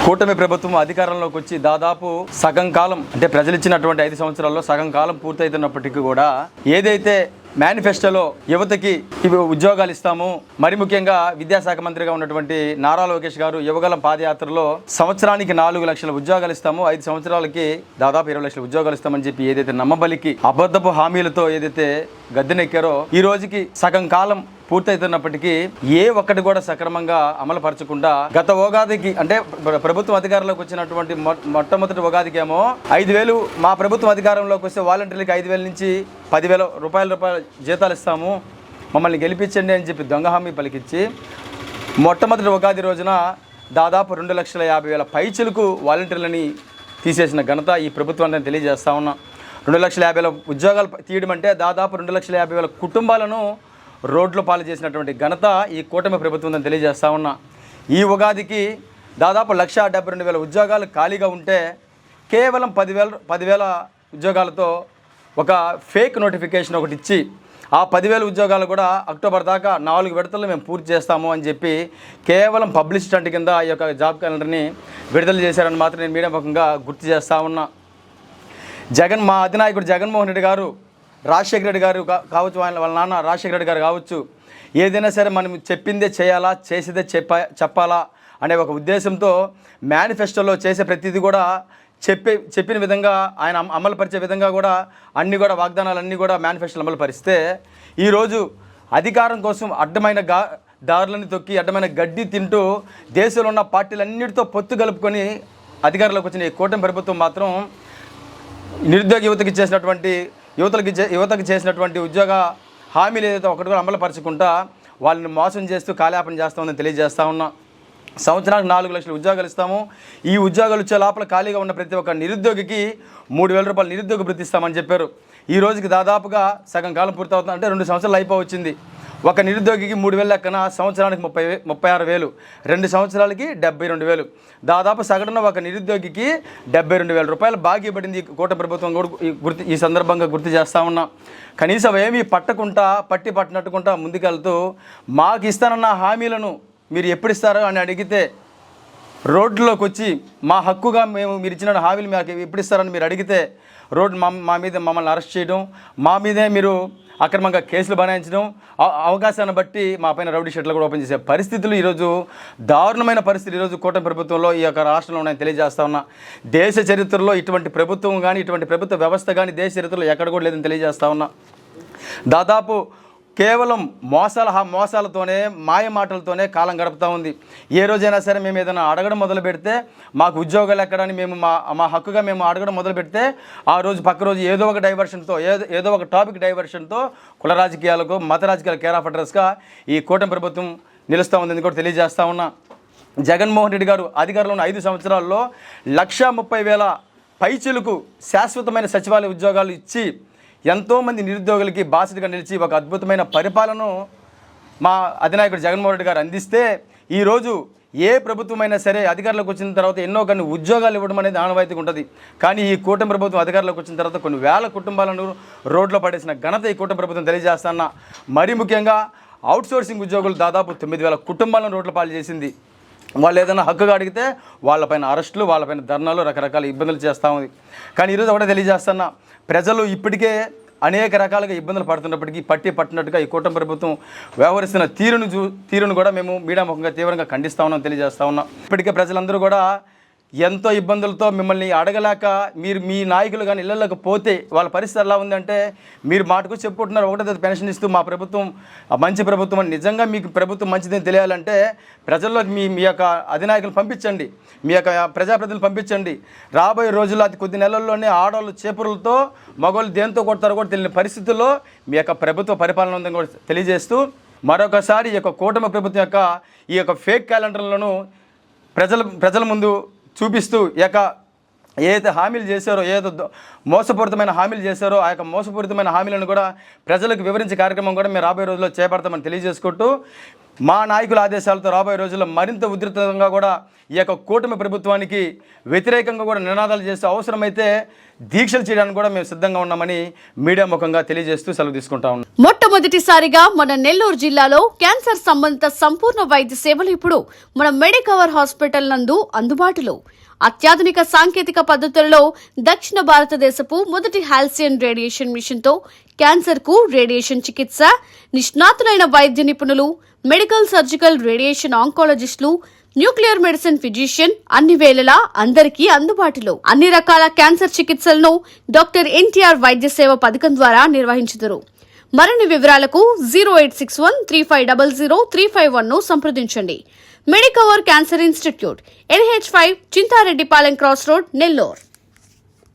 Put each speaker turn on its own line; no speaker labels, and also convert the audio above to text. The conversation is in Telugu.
కూటమి ప్రభుత్వం అధికారంలోకి వచ్చి దాదాపు సగం కాలం అంటే ప్రజలు ఇచ్చినటువంటి 5 సంవత్సరాల్లో సగం కాలం పూర్తయితున్నప్పటికీ కూడా ఏదైతే మేనిఫెస్టోలో యువతకి ఇవి ఉద్యోగాలు ఇస్తాము, మరి ముఖ్యంగా విద్యాశాఖ మంత్రిగా ఉన్నటువంటి నారా లోకేష్ గారు యువగలం పాదయాత్రలో సంవత్సరానికి 4 లక్షల ఉద్యోగాలు ఇస్తాము, 5 సంవత్సరాలకి దాదాపు 20 లక్షల ఉద్యోగాలు ఇస్తామని చెప్పి ఏదైతే నమ్మబలికి అబద్ధపు హామీలతో ఏదైతే గద్దెనెక్కారో ఈ రోజుకి సగం కాలం పూర్తయితున్నప్పటికీ ఏ ఒక్కటి కూడా సక్రమంగా అమలు పరచకుండా గత ఉగాదికి అంటే ప్రభుత్వం అధికారంలోకి వచ్చినటువంటి మొట్టమొదటి ఉగాదికి ఏమో 5,000 మా ప్రభుత్వం అధికారంలోకి వస్తే వాలంటీర్లకి 5,000 నుంచి 10,000 రూపాయల జీతాలు ఇస్తాము, మమ్మల్ని గెలిపించండి అని చెప్పి దొంగ హామీ పలికించి మొట్టమొదటి ఉగాది రోజున దాదాపు 2,50,000 పైచిలకు వాలంటీర్లని తీసేసిన ఘనత ఈ ప్రభుత్వాన్ని తెలియజేస్తా ఉన్నా. 2,50,000 ఉద్యోగాలు తీయడం అంటే దాదాపు 2,50,000 కుటుంబాలను రోడ్ల పాలు చేసినటువంటి ఘనత ఈ కూటమి ప్రభుత్వం తెలియజేస్తా ఉన్నా. ఈ ఉగాదికి దాదాపు 1,72,000 ఉద్యోగాలు ఖాళీగా ఉంటే కేవలం 10,000 ఉద్యోగాలతో ఒక ఫేక్ నోటిఫికేషన్ ఒకటి ఇచ్చి ఆ 10,000 ఉద్యోగాలు కూడా అక్టోబర్ దాకా 4 విడతల్లో మేము పూర్తి చేస్తాము అని చెప్పి కేవలం పబ్లిసిటీ స్టంట్ కింద ఈ యొక్క జాబ్ క్యాలెండర్ని విడుదల చేశారని మాత్రం నేను మీడియా ముఖంగా గుర్తు చేస్తూ ఉన్నా. మా అధినాయకుడు జగన్మోహన్ రెడ్డి గారు, రాజశేఖర రెడ్డి గారు కావచ్చు, వాళ్ళ నాన్న రాజశేఖర రెడ్డి గారు కావచ్చు, ఏదైనా సరే మనం చెప్పిందే చేయాలా, చేసేదే చెప్పాలా అనే ఒక ఉద్దేశంతో మేనిఫెస్టోలో చేసే ప్రతిదీ కూడా చెప్పిన విధంగా ఆయన అమలుపరిచే విధంగా కూడా అన్ని కూడా వాగ్దానాలన్నీ కూడా మేనిఫెస్టోలో అమలుపరిస్తే ఈరోజు అధికారం కోసం అడ్డమైన దారులని తొక్కి అడ్డమైన గడ్డి తింటూ దేశంలో ఉన్న పార్టీలన్నిటితో పొత్తు కలుపుకొని అధికారంలోకి వచ్చిన ఈ కూటమి ప్రభుత్వం మాత్రం నిరుద్యోగ యువతకి చేసినటువంటి ఉద్యోగ హామీలు ఏదైతే ఒకటి కూడా అమలుపరచకుండా వాళ్ళని మోసం చేస్తూ కాలయాపన చేస్తామని తెలియజేస్తా ఉన్నా. సంవత్సరానికి 4 లక్షల ఉద్యోగాలు ఇస్తాము, ఈ ఉద్యోగాలు వచ్చే లోపల ఖాళీగా ఉన్న ప్రతి ఒక్క నిరుద్యోగికి 3,000 రూపాయలు నిరుద్యోగ భృతి ఇస్తామని చెప్పారు. ఈ రోజుకి దాదాపుగా సగం కాలం పూర్తవుతుంది, అంటే 2 సంవత్సరాలు అయిపోవచ్చింది. ఒక నిరుద్యోగికి 3,000 లెక్కన సంవత్సరానికి 36,000, 2 సంవత్సరాలకి 72,000, దాదాపు సగటున ఒక నిరుద్యోగికి 72,000 రూపాయలు బాకీ పడింది కూటమి ప్రభుత్వం కూడా ఈ సందర్భంగా గుర్తు చేస్తూ ఉన్నా. కనీసం ఏమీ పట్టినట్టుకుంటా ముందుకెళ్తూ మాకు ఇస్తానన్న హామీలను మీరు ఎప్పుడు ఇస్తారో అని అడిగితే రోడ్లోకి వచ్చి మా హక్కుగా మీరు ఇచ్చిన హామీలు మాకు ఎప్పుడు ఇస్తారని మీరు అడిగితే మా మీద మమ్మల్ని అరెస్ట్ చేయడం, మా మీదే మీరు అక్రమంగా కేసులు బనాయించడం, అవకాశాన్ని బట్టి మా పైన రౌడీ షీట్లు కూడా ఓపెన్ చేసే పరిస్థితులు ఈరోజు దారుణమైన పరిస్థితులు ఈరోజు కూటమి ప్రభుత్వంలో ఈ యొక్క రాష్ట్రంలో ఉన్నాయని తెలియజేస్తా ఉన్నా. దేశ చరిత్రలో ఇటువంటి ప్రభుత్వం కానీ ఇటువంటి ప్రభుత్వ వ్యవస్థ కానీ దేశ చరిత్రలో ఎక్కడ కూడా లేదని తెలియజేస్తా ఉన్నా. దాదాపు కేవలం మోసాలతోనే మాయ మాటలతోనే కాలం గడుపుతూ ఉంది. ఏ రోజైనా సరే మేము ఏదైనా అడగడం మొదలు పెడితే మాకు ఉద్యోగాలు ఎక్కడని మేము మా హక్కుగా మేము అడగడం మొదలు పెడితే ఆ రోజు పక్క రోజు ఏదో ఒక డైవర్షన్తో ఏదో ఒక టాపిక్ డైవర్షన్తో కుల రాజకీయాలకు మత రాజకీయాలకు కేర్ ఆఫ్ అడ్రస్గా ఈ కూటమి ప్రభుత్వం నిలుస్తూ ఉందని కూడా తెలియజేస్తా ఉన్నా. జగన్మోహన్ రెడ్డి గారు అధికారంలో ఉన్న 5 సంవత్సరాల్లో 1,30,000 పైచిలకు శాశ్వతమైన సచివాలయ ఉద్యోగాలు ఇచ్చి ఎంతోమంది నిరుద్యోగులకి బాధ్యతగా నిలిచి ఒక అద్భుతమైన పరిపాలనను మా అధినాయకుడు జగన్మోహన్ రెడ్డి గారు అందిస్తే ఈరోజు ఏ ప్రభుత్వమైనా సరే అధికారంలోకి వచ్చిన తర్వాత ఎన్నో కొన్ని ఉద్యోగాలు ఇవ్వడం అనేది ఆనవాయితీగా ఉంటుంది. కానీ ఈ కూటమి ప్రభుత్వం అధికారంలోకి వచ్చిన తర్వాత కొన్ని వేల కుటుంబాలను రోడ్లో పడేసిన ఘనత ఈ కూటమి ప్రభుత్వం తెలియజేస్తున్నా. మరీ ముఖ్యంగా అవుట్సోర్సింగ్ ఉద్యోగులు దాదాపు 9,000 కుటుంబాలను రోడ్ల పాలు చేసింది. వాళ్ళు ఏదైనా హక్కుగా అడిగితే వాళ్ళపైన అరెస్టులు, వాళ్ళపైన ధర్నాలు, రకరకాల ఇబ్బందులు చేస్తూ ఉంది. కానీ ఈరోజు ఒకటే తెలియజేస్తున్నా, ప్రజలు ఇప్పటికే అనేక రకాలుగా ఇబ్బందులు పడుతున్నప్పటికీ పట్టినట్టుగా ఈ కూటమి ప్రభుత్వం వ్యవహరిస్తున్న తీరును కూడా మేము మీడియా ముఖంగా తీవ్రంగా ఖండిస్తూ ఉన్నాం, తెలియజేస్తూ ఉన్నాం. ఇప్పటికే ప్రజలందరూ కూడా ఎంతో ఇబ్బందులతో మిమ్మల్ని అడగలేక మీరు మీ నాయకులు కానీ ఇళ్లలోకి పోతే వాళ్ళ పరిస్థితి ఎలా ఉందంటే మీరు మాటకు చెప్పుకుంటున్నారు ఒకటే పెన్షన్ ఇస్తూ మా ప్రభుత్వం మంచి ప్రభుత్వం అని. నిజంగా మీకు ప్రభుత్వం మంచిదని తెలియాలంటే ప్రజల్లోకి మీ యొక్క అధినాయకులు పంపించండి, మీ యొక్క ప్రజాప్రతినిధులు పంపించండి. రాబోయే రోజుల్లో అతి కొద్ది నెలల్లోనే ఆడవాళ్ళు చేపురులతో మగవాళ్ళు దేంతో కొడతారో కూడా తెలియని పరిస్థితుల్లో మీ యొక్క ప్రభుత్వ పరిపాలన ఉందని కూడా తెలియజేస్తూ మరొకసారి ఈ యొక్క కూటమి ప్రభుత్వం యొక్క ఈ యొక్క ఫేక్ క్యాలెండర్లను ప్రజల ముందు చూపిస్తూ ఏదైతే హామీలు చేశారో, ఏదో మోసపూరితమైన హామీలు చేశారో ఆ యొక్క మోసపూరితమైన హామీలను కూడా ప్రజలకు వివరించే కార్యక్రమం కూడా మేము రాబోయే రోజుల్లో చేపడతామని తెలియజేసుకుంటూ మా నాయకుల ఆదేశాలతో రాబోయే రోజుల్లో మరింత ఉధృతంగా కూడా ఈ యొక్క కూటమి ప్రభుత్వానికి వ్యతిరేకంగా కూడా నినాదాలు చేస్తే అవసరమైతే దీక్షలు చేయడానికి కూడా మేము సిద్ధంగా ఉన్నామని మీడియా ముఖంగా తెలియజేస్తూ సెలవు తీసుకుంటా ఉన్నాం.
మొట్టమొదటిసారిగా మన నెల్లూరు జిల్లాలో క్యాన్సర్ సంబంధిత సంపూర్ణ వైద్య సేవలు ఇప్పుడు మన మెడికవర్ హాస్పిటల్ నందు అందుబాటులో. అత్యాధునిక సాంకేతిక పద్ధతుల్లో దక్షిణ భారతదేశపు మొదటి హాల్సియన్ రేడియేషన్ మిషన్ తో క్యాన్సర్ కు రేడియేషన్ చికిత్స, నిష్ణాతులైన వైద్య నిపుణులు, మెడికల్ సర్జికల్ రేడియేషన్ ఆంకాలజిస్టులు, న్యూక్లియర్ మెడిసిన్ ఫిజిషియన్ అన్ని వేళలా అందరికీ అందుబాటులో. అన్ని రకాల క్యాన్సర్ చికిత్సలను డాక్టర్ ఎన్టీఆర్ వైద్య సేవ పథకం ద్వారా నిర్వహించుదురు. మరిన్ని వివరాలకు 086135000351 ను సంప్రదించండి. Medicover cancer institute, NH5, Chintareddypalem cross road, Nellore.